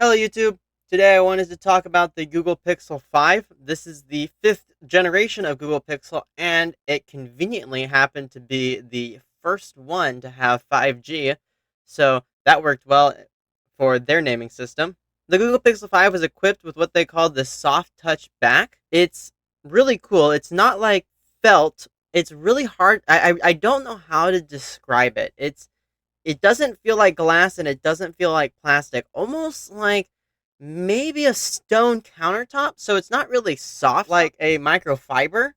Hello YouTube. Today I wanted to talk about the Google Pixel 5. This is the 5th generation of Google Pixel, and it conveniently happened to be the first one to have 5G, so that worked well for their naming system. The Google Pixel 5 was equipped with what they call the soft touch back. It's really cool. It's not like felt. It's really hard. I don't know how to describe it. It doesn't feel like glass and it doesn't feel like plastic. Almost like maybe a stone countertop. So it's not really soft like a microfiber,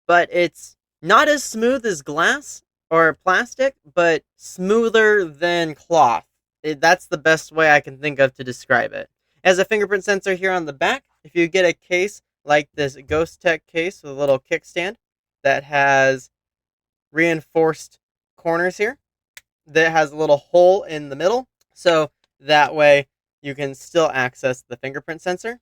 but it's not as smooth as glass or plastic, but smoother than cloth. That's the best way I can think of to describe it. As a fingerprint sensor here on the back, if you get a case like this Ghost Tech case with a little kickstand that has reinforced corners here, that has a little hole in the middle, so that way you can still access the fingerprint sensor.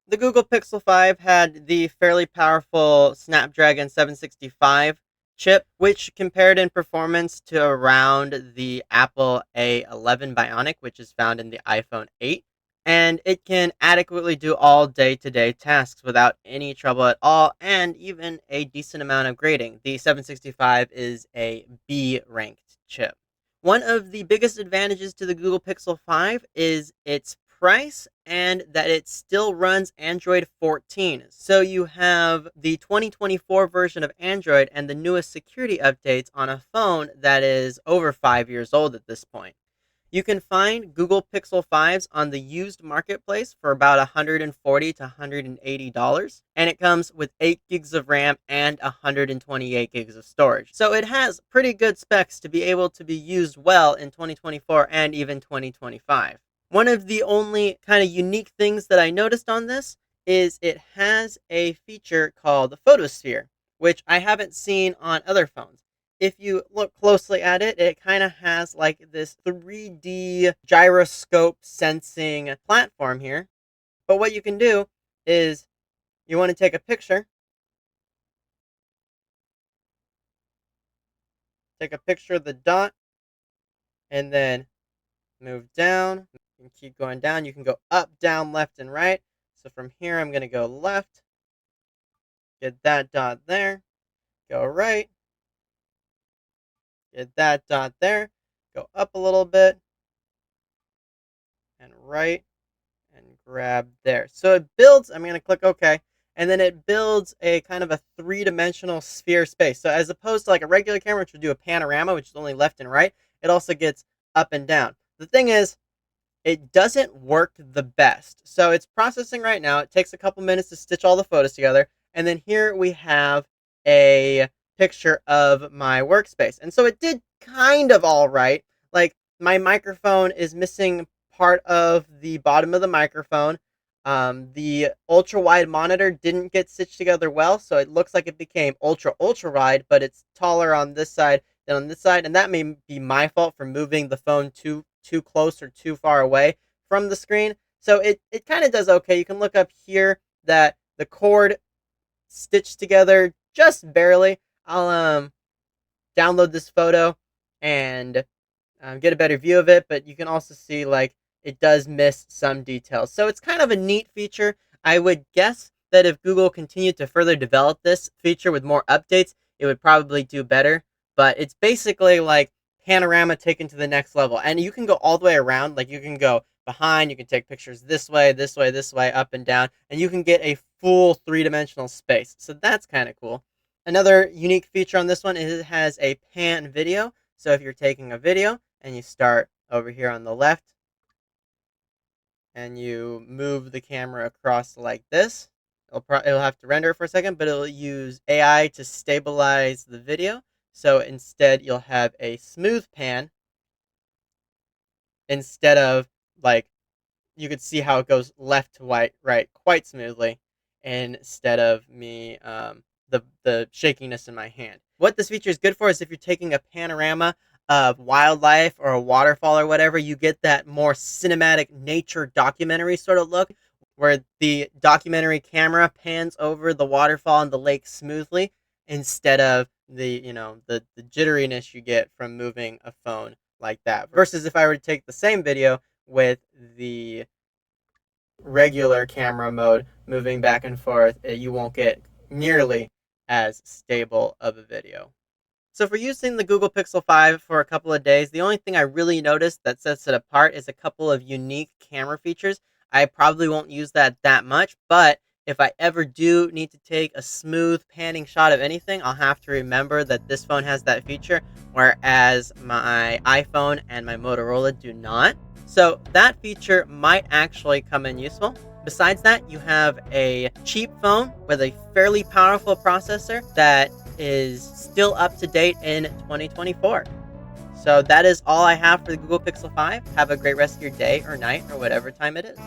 The Google Pixel 5 had the fairly powerful Snapdragon 765 chip, which compared in performance to around the Apple A11 Bionic, which is found in the iPhone 8. And it can adequately do all day-to-day tasks without any trouble at all, and even a decent amount of grading. The 765 is a B-ranked chip. One of the biggest advantages to the Google Pixel 5 is its price and that it still runs Android 14. So you have the 2024 version of Android and the newest security updates on a phone that is over 5 years old at this point. You can find Google Pixel 5s on the used marketplace for about $140 to $180, and it comes with 8 gigs of RAM and 128 gigs of storage. So it has pretty good specs to be able to be used well in 2024 and even 2025. One of the only kind of unique things that I noticed on this is it has a feature called the Photosphere, which I haven't seen on other phones. If you look closely at it, it kind of has like this 3D gyroscope sensing platform here. But what you can do is you want to take a picture, of the dot, and then move down. You can keep going down. You can go up, down, left, and right. So from here, I'm going to go left, get that dot there, go right, get that dot there, go up a little bit, and right, and grab there. So it builds, I'm going to click OK, and then it builds a kind of a three-dimensional sphere space. So as opposed to like a regular camera, which would do a panorama, which is only left and right, it also gets up and down. The thing is, it doesn't work the best. So it's processing right now. It takes a couple minutes to stitch all the photos together. And then here we have a picture of my workspace. And so it did kind of all right. Like my microphone is missing part of the bottom of the microphone. The ultra wide monitor didn't get stitched together well, so it looks like it became ultra wide, but it's taller on this side than on this side, and that may be my fault for moving the phone too close or too far away from the screen. So it kind of does okay. You can look up here that the cord stitched together just barely. I'll download this photo and get a better view of it, but you can also see like it does miss some details. So it's kind of a neat feature. I would guess that if Google continued to further develop this feature with more updates, it would probably do better. But it's basically like Panorama taken to the next level. And you can go all the way around. Like you can go behind, you can take pictures this way, this way, this way, up and down, and you can get a full three-dimensional space. So that's kind of cool. Another unique feature on this one is it has a pan video. So if you're taking a video and you start over here on the left and you move the camera across like this, it'll have to render it for a second, but it'll use AI to stabilize the video. So instead, you'll have a smooth pan instead of like you could see how it goes left to right quite smoothly instead of me the shakiness in my hand. What this feature is good for is if you're taking a panorama of wildlife or a waterfall or whatever, you get that more cinematic nature documentary sort of look where the documentary camera pans over the waterfall and the lake smoothly instead of the jitteriness you get from moving a phone like that. Versus if I were to take the same video with the regular camera mode, moving back and forth, you won't get nearly as stable of a video. So for using the Google Pixel 5 for a couple of days, the only thing I really noticed that sets it apart is a couple of unique camera features. I probably won't use that much, but if I ever do need to take a smooth panning shot of anything, I'll have to remember that this phone has that feature, whereas my iPhone and my Motorola do not. So that feature might actually come in useful. Besides that, you have a cheap phone with a fairly powerful processor that is still up to date in 2024. So that is all I have for the Google Pixel 5. Have a great rest of your day or night or whatever time it is.